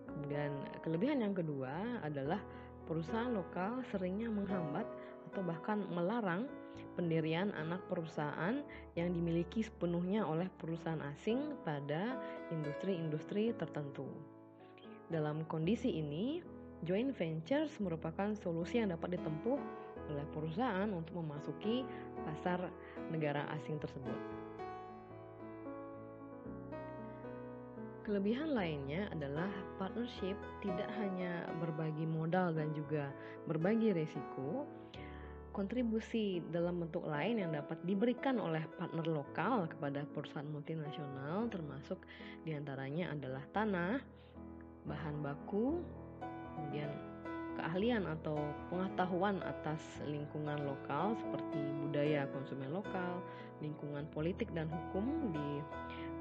Kemudian kelebihan yang kedua adalah perusahaan lokal seringnya menghambat atau bahkan melarang pendirian anak perusahaan yang dimiliki sepenuhnya oleh perusahaan asing pada industri-industri tertentu. Dalam kondisi ini, joint ventures merupakan solusi yang dapat ditempuh oleh perusahaan untuk memasuki pasar negara asing tersebut. Kelebihan lainnya adalah partnership tidak hanya berbagi modal dan juga berbagi risiko. Kontribusi dalam bentuk lain yang dapat diberikan oleh partner lokal kepada perusahaan multinasional termasuk diantaranya adalah tanah, bahan baku, kemudian keahlian atau pengetahuan atas lingkungan lokal seperti budaya konsumen lokal, lingkungan politik dan hukum di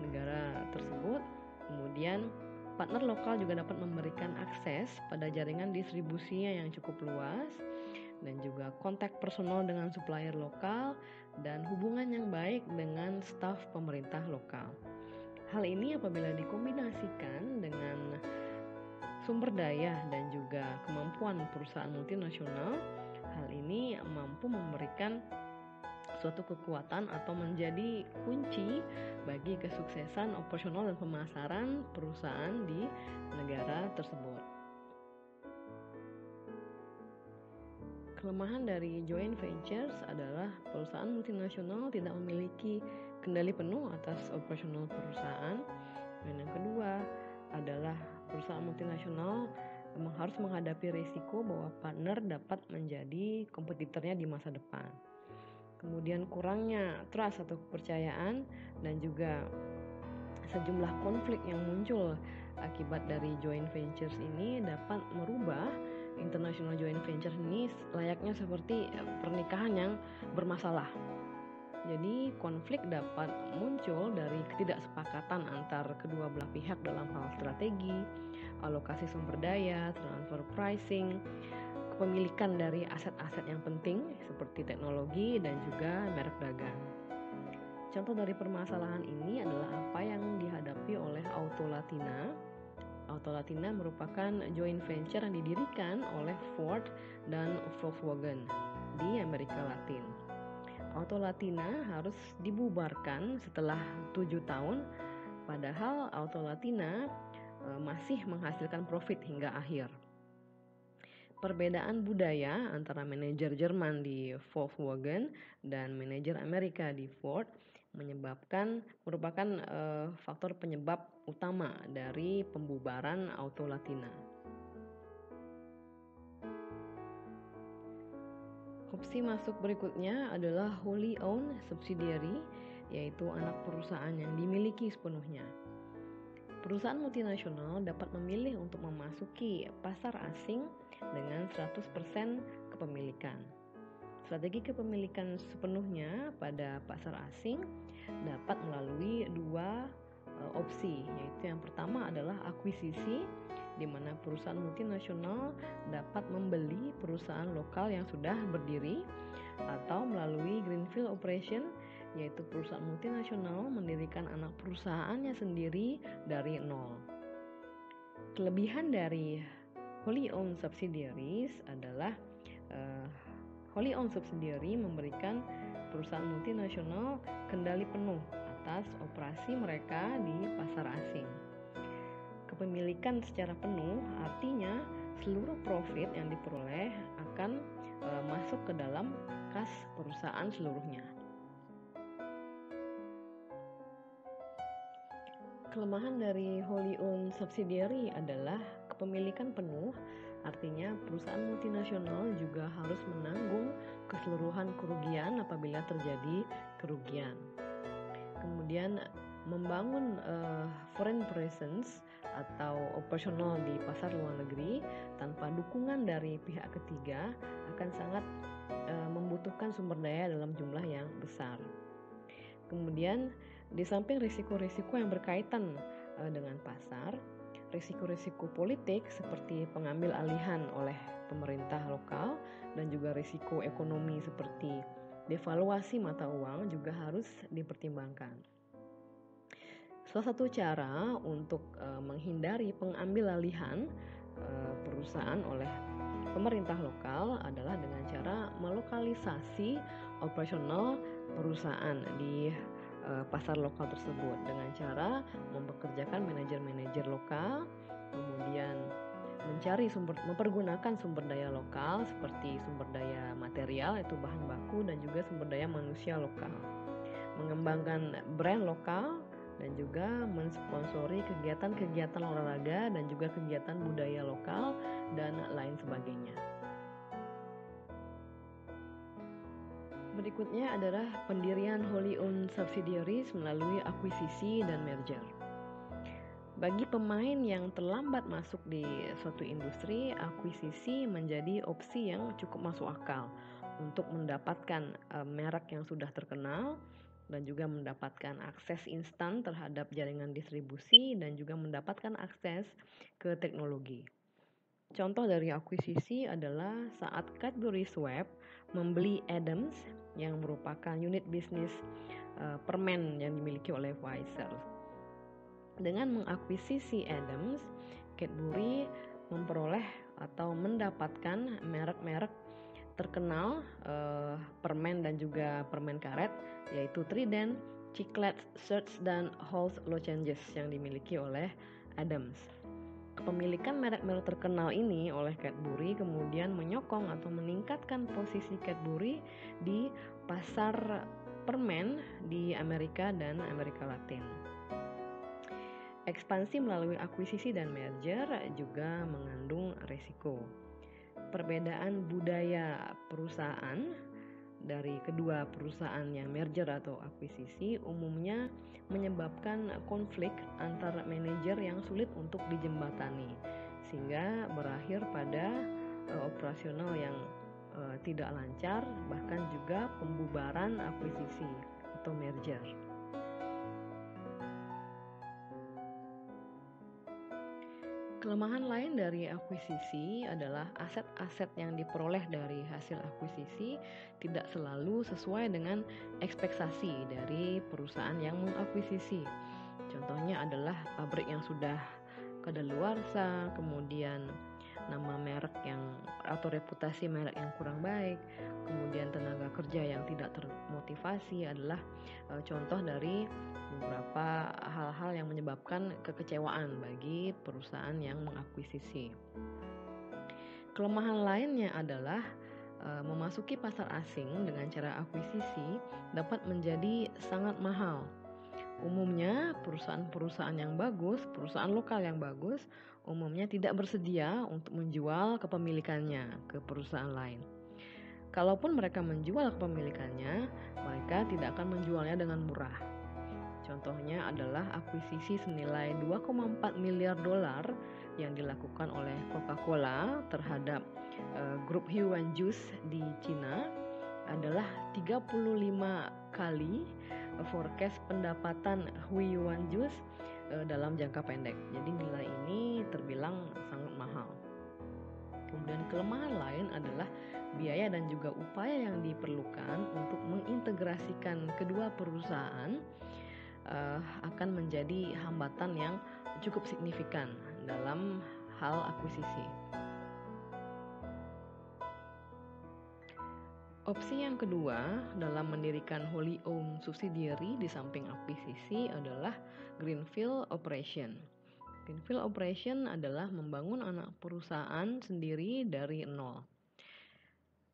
negara tersebut. Kemudian partner lokal juga dapat memberikan akses pada jaringan distribusinya yang cukup luas dan juga kontak personal dengan supplier lokal dan hubungan yang baik dengan staf pemerintah lokal. Hal ini apabila dikombinasikan dengan sumber daya dan juga kemampuan perusahaan multinasional, hal ini mampu memberikan suatu kekuatan atau menjadi kunci bagi kesuksesan operasional dan pemasaran perusahaan di negara tersebut. Kelemahan dari joint ventures adalah perusahaan multinasional tidak memiliki kendali penuh atas operasional perusahaan. Dan yang kedua adalah perusahaan multinasional memang harus menghadapi risiko bahwa partner dapat menjadi kompetitornya di masa depan. Kemudian kurangnya trust atau kepercayaan dan juga sejumlah konflik yang muncul akibat dari joint ventures ini dapat merubah international joint venture ini layaknya seperti pernikahan yang bermasalah. Jadi konflik dapat muncul dari ketidaksepakatan antar kedua belah pihak dalam hal strategi, alokasi sumber daya, transfer pricing, kepemilikan dari aset-aset yang penting seperti teknologi dan juga merek dagang. Contoh dari permasalahan ini adalah apa yang dihadapi oleh Autolatina. Autolatina merupakan joint venture yang didirikan oleh Ford dan Volkswagen di Amerika Latin. Autolatina harus dibubarkan setelah 7 tahun, padahal Autolatina masih menghasilkan profit hingga akhir. Perbedaan budaya antara manajer Jerman di Volkswagen dan manajer Amerika di Ford merupakan faktor penyebab utama dari pembubaran Autolatina. Opsi masuk berikutnya adalah wholly owned subsidiary, yaitu anak perusahaan yang dimiliki sepenuhnya. Perusahaan multinasional dapat memilih untuk memasuki pasar asing dengan 100% kepemilikan. Strategi kepemilikan sepenuhnya pada pasar asing dapat melalui dua opsi, yaitu yang pertama adalah akuisisi, di mana perusahaan multinasional dapat membeli perusahaan lokal yang sudah berdiri, atau melalui greenfield operation, yaitu perusahaan multinasional mendirikan anak perusahaannya sendiri dari nol. Kelebihan dari wholly owned subsidiaries adalah wholly owned subsidiary memberikan perusahaan multinasional kendali penuh atas operasi mereka di pasar asing. Kepemilikan secara penuh artinya seluruh profit yang diperoleh akan masuk ke dalam kas perusahaan seluruhnya. Kelemahan dari wholly owned subsidiary adalah kepemilikan penuh, artinya perusahaan multinasional juga harus menanggung keseluruhan kerugian apabila terjadi kerugian. Kemudian membangun foreign presence atau operasional di pasar luar negeri tanpa dukungan dari pihak ketiga akan sangat membutuhkan sumber daya dalam jumlah yang besar. Kemudian di samping risiko-risiko yang berkaitan dengan pasar, risiko-risiko politik seperti pengambil alihan oleh pemerintah lokal dan juga risiko ekonomi seperti devaluasi mata uang juga harus dipertimbangkan. Salah satu cara untuk menghindari pengambil alihan perusahaan oleh pemerintah lokal adalah dengan cara melokalisasi operasional perusahaan di pasar lokal tersebut dengan cara mempekerjakan manajer-manajer lokal, kemudian mempergunakan sumber daya lokal seperti sumber daya material yaitu bahan baku dan juga sumber daya manusia lokal, mengembangkan brand lokal dan juga mensponsori kegiatan-kegiatan olahraga dan juga kegiatan budaya lokal dan lain sebagainya. Berikutnya adalah pendirian wholly owned subsidiaries melalui akuisisi dan merger. Bagi pemain yang terlambat masuk di suatu industri, akuisisi menjadi opsi yang cukup masuk akal untuk mendapatkan merek yang sudah terkenal dan juga mendapatkan akses instan terhadap jaringan distribusi dan juga mendapatkan akses ke teknologi. Contoh dari akuisisi adalah saat Cadbury Schweppes membeli Adams yang merupakan unit bisnis permen yang dimiliki oleh Pfizer. Dengan mengakuisisi Adams, Cadbury memperoleh atau mendapatkan merek-merek terkenal permen dan juga permen karet yaitu Trident, Chiclets, Surts, dan Halls Lozenges yang dimiliki oleh Adams. Kepemilikan merek-merek terkenal ini oleh Cadbury kemudian menyokong atau meningkatkan posisi Cadbury di pasar permen di Amerika dan Amerika Latin. Ekspansi melalui akuisisi dan merger juga mengandung risiko. Perbedaan budaya perusahaan dari kedua perusahaan yang merger atau akuisisi umumnya menyebabkan konflik antara manajer yang sulit untuk dijembatani sehingga berakhir pada operasional yang tidak lancar, bahkan juga pembubaran akuisisi atau merger. Kelemahan lain dari akuisisi adalah aset-aset yang diperoleh dari hasil akuisisi tidak selalu sesuai dengan ekspektasi dari perusahaan yang mengakuisisi. Contohnya adalah pabrik yang sudah kadaluarsa, kemudian nama merek yang atau reputasi merek yang kurang baik, kemudian tenaga kerja yang tidak termotivasi adalah contoh dari beberapa hal-hal yang menyebabkan kekecewaan bagi perusahaan yang mengakuisisi. Kelemahan lainnya adalah memasuki pasar asing dengan cara akuisisi dapat menjadi sangat mahal. Umumnya perusahaan-perusahaan yang bagus, perusahaan lokal yang bagus, umumnya tidak bersedia untuk menjual kepemilikannya ke perusahaan lain. Kalaupun mereka menjual kepemilikannya, mereka tidak akan menjualnya dengan murah. Contohnya adalah akuisisi senilai 2,4 miliar dolar yang dilakukan oleh Coca-Cola terhadap grup Huiwen Juice di Cina adalah 35 kali forecast pendapatan Huiwen Juice dalam jangka pendek. Jadi nilai ini terbilang sangat mahal. Kemudian kelemahan lain adalah biaya dan juga upaya yang diperlukan untuk mengintegrasikan kedua perusahaan akan menjadi hambatan yang cukup signifikan dalam hal akuisisi. Opsi yang kedua dalam mendirikan wholly owned subsidiary di samping akuisisi adalah greenfield operation. Greenfield operation adalah membangun anak perusahaan sendiri dari nol.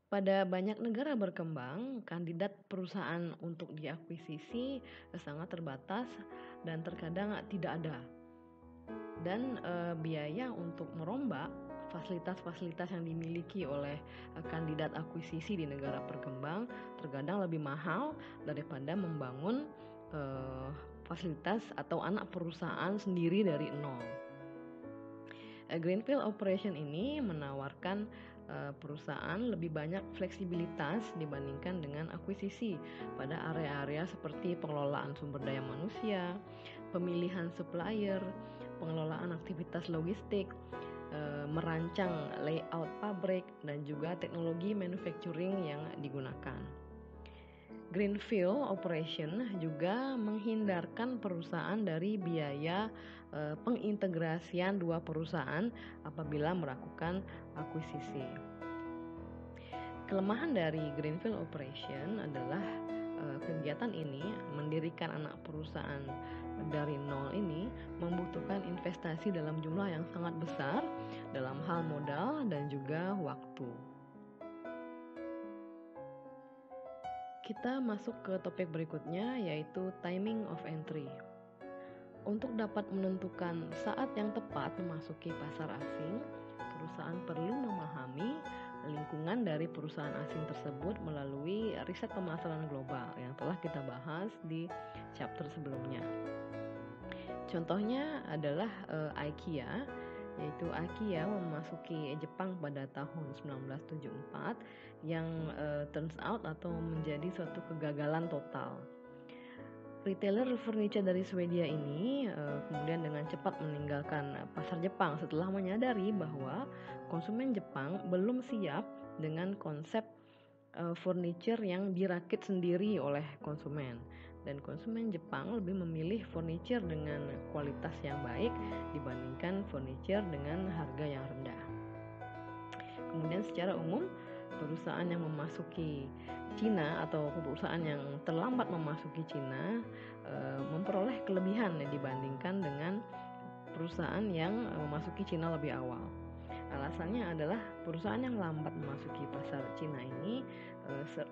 Pada banyak negara berkembang, kandidat perusahaan untuk diakuisisi sangat terbatas dan terkadang tidak ada. Dan biaya untuk merombak fasilitas-fasilitas yang dimiliki oleh kandidat akuisisi di negara berkembang terkadang lebih mahal daripada membangun fasilitas atau anak perusahaan sendiri dari nol. Greenfield Operation ini menawarkan perusahaan lebih banyak fleksibilitas dibandingkan dengan akuisisi pada area-area seperti pengelolaan sumber daya manusia, pemilihan supplier, pengelolaan aktivitas logistik, merancang layout pabrik, dan juga teknologi manufacturing yang digunakan. Greenfield Operation juga menghindarkan perusahaan dari biaya pengintegrasian dua perusahaan apabila melakukan akuisisi. Kelemahan dari Greenfield Operation adalah kegiatan ini mendirikan anak perusahaan dari nol ini membutuhkan investasi dalam jumlah yang sangat besar dalam hal modal dan juga waktu. Kita masuk ke topik berikutnya, yaitu timing of entry. Untuk dapat menentukan saat yang tepat memasuki pasar asing, perusahaan perlu memahami lingkungan dari perusahaan asing tersebut melalui riset pemasaran global yang telah kita bahas di chapter sebelumnya. Contohnya adalah IKEA, yaitu IKEA memasuki Jepang pada tahun 1974 yang turns out atau menjadi suatu kegagalan total. Retailer furniture dari Swedia ini kemudian dengan cepat meninggalkan pasar Jepang setelah menyadari bahwa konsumen Jepang belum siap dengan konsep furniture yang dirakit sendiri oleh konsumen, dan konsumen Jepang lebih memilih furniture dengan kualitas yang baik dibandingkan furniture dengan harga yang rendah. Kemudian secara umum perusahaan yang memasuki Cina atau perusahaan yang terlambat memasuki Cina memperoleh kelebihan dibandingkan dengan perusahaan yang memasuki Cina lebih awal. Alasannya adalah perusahaan yang lambat memasuki pasar Cina ini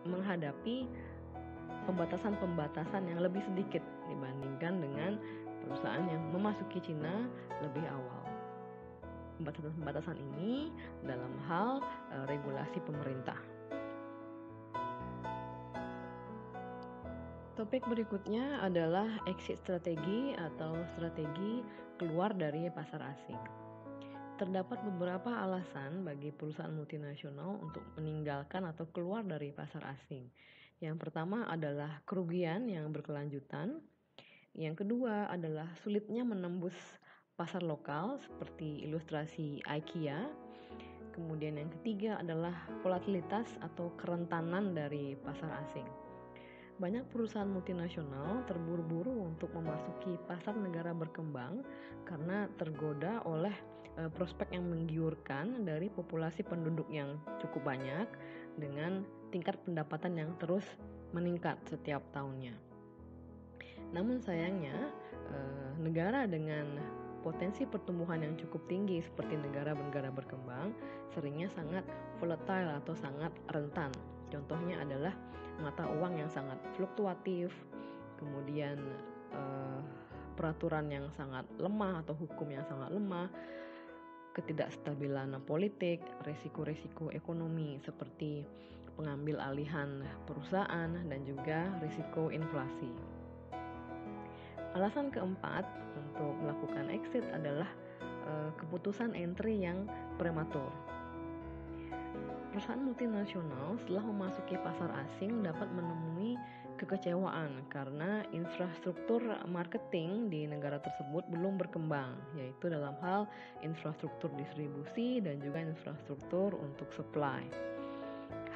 menghadapi pembatasan-pembatasan yang lebih sedikit dibandingkan dengan perusahaan yang memasuki Cina lebih awal. Pembatasan-pembatasan ini dalam hal regulasi pemerintah. Topik berikutnya adalah exit strategi atau strategi keluar dari pasar asing. Terdapat beberapa alasan bagi perusahaan multinasional untuk meninggalkan atau keluar dari pasar asing. Yang pertama adalah kerugian yang berkelanjutan. Yang kedua adalah sulitnya menembus pasar lokal seperti ilustrasi IKEA. Kemudian yang ketiga adalah volatilitas atau kerentanan dari pasar asing. Banyak perusahaan multinasional terburu-buru untuk memasuki pasar negara berkembang karena tergoda oleh prospek yang menggiurkan dari populasi penduduk yang cukup banyak dengan tingkat pendapatan yang terus meningkat setiap tahunnya. Namun sayangnya negara dengan potensi pertumbuhan yang cukup tinggi seperti negara-negara berkembang seringnya sangat volatile atau sangat rentan. Contohnya adalah mata uang yang sangat fluktuatif, kemudian peraturan yang sangat lemah atau hukum yang sangat lemah, ketidakstabilan politik, resiko-resiko ekonomi seperti pengambil alihan perusahaan dan juga risiko inflasi. Alasan keempat untuk melakukan exit adalah keputusan entry yang prematur. Perusahaan multinasional setelah memasuki pasar asing dapat menemui kekecewaan karena infrastruktur marketing di negara tersebut belum berkembang, yaitu dalam hal infrastruktur distribusi dan juga infrastruktur untuk supply.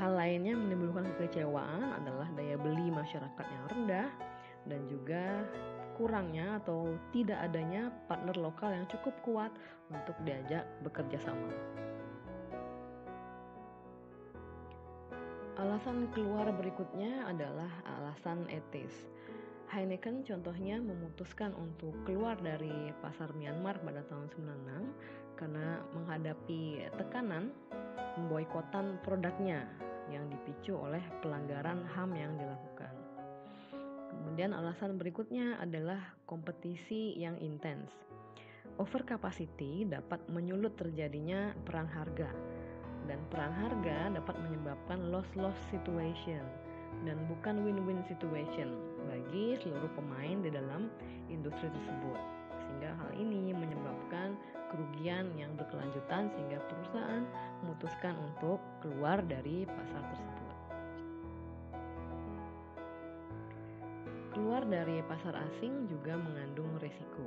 Hal lainnya menimbulkan kekecewaan adalah daya beli masyarakat yang rendah dan juga kurangnya atau tidak adanya partner lokal yang cukup kuat untuk diajak bekerja sama. Alasan keluar berikutnya adalah alasan etis. Heineken contohnya memutuskan untuk keluar dari pasar Myanmar pada tahun 96 karena menghadapi tekanan pemboikotan produknya yang dipicu oleh pelanggaran HAM yang dilakukan. Kemudian alasan berikutnya adalah kompetisi yang intens. Overcapacity dapat menyulut terjadinya perang harga, dan perang harga dapat menyebabkan loss-loss situation dan bukan win-win situation bagi seluruh pemain di dalam industri tersebut. Sehingga hal ini menyebabkan kerugian yang berkelanjutan sehingga perusahaan memutuskan untuk keluar dari pasar tersebut. Keluar dari pasar asing juga mengandung resiko.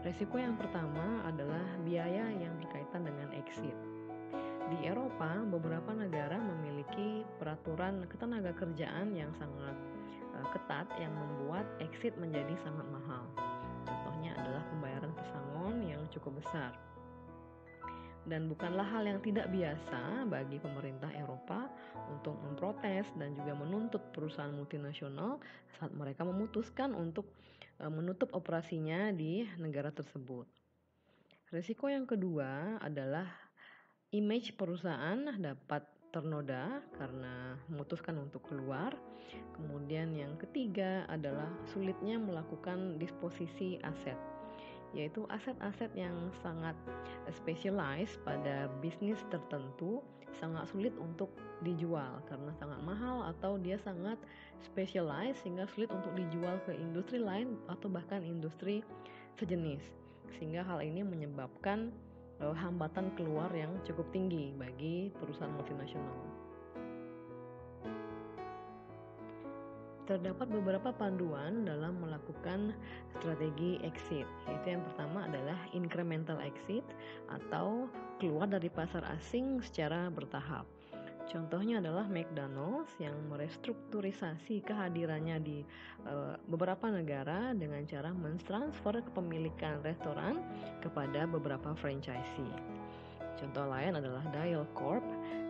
Resiko yang pertama adalah biaya yang berkaitan dengan exit. Di Eropa, beberapa negara memiliki peraturan ketenagakerjaan yang sangat ketat yang membuat exit menjadi sangat mahal. Contohnya adalah pembayaran pesangon yang cukup besar. Dan bukanlah hal yang tidak biasa bagi pemerintah Eropa untuk memprotes dan juga menuntut perusahaan multinasional saat mereka memutuskan untuk menutup operasinya di negara tersebut. Risiko yang kedua adalah image perusahaan dapat ternoda karena memutuskan untuk keluar. Kemudian yang ketiga adalah sulitnya melakukan disposisi aset, yaitu aset-aset yang sangat specialized pada bisnis tertentu sangat sulit untuk dijual karena sangat mahal atau dia sangat specialized sehingga sulit untuk dijual ke industri lain atau bahkan industri sejenis. Sehingga hal ini menyebabkan hambatan keluar yang cukup tinggi bagi perusahaan multinasional. Terdapat beberapa panduan dalam melakukan strategi exit, yaitu yang pertama adalah incremental exit atau keluar dari pasar asing secara bertahap. Contohnya adalah McDonald's yang merestrukturisasi kehadirannya di beberapa negara dengan cara mentransfer kepemilikan restoran kepada beberapa franchisee. Contoh lain adalah Dial Corp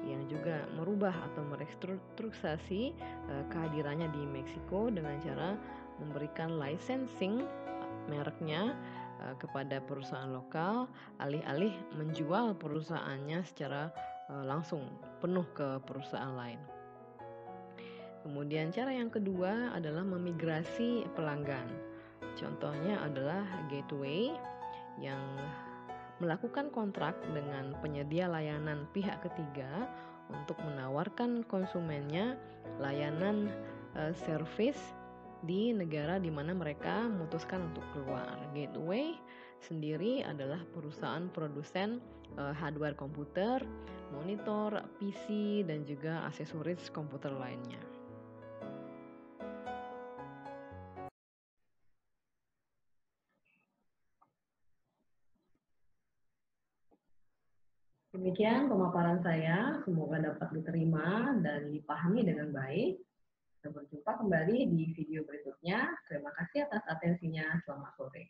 yang juga merubah atau merestrukturisasi kehadirannya di Meksiko dengan cara memberikan licensing mereknya kepada perusahaan lokal alih-alih menjual perusahaannya secara langsung penuh ke perusahaan lain. Kemudian cara yang kedua adalah memigrasi pelanggan. Contohnya adalah Gateway yang melakukan kontrak dengan penyedia layanan pihak ketiga untuk menawarkan konsumennya layanan service di negara di mana mereka memutuskan untuk keluar. Gateway sendiri adalah perusahaan produsen hardware komputer, monitor, PC, dan juga aksesoris komputer lainnya. Demikian pemaparan saya, semoga dapat diterima dan dipahami dengan baik. Sampai berjumpa kembali di video berikutnya. Terima kasih atas atensinya. Selamat sore.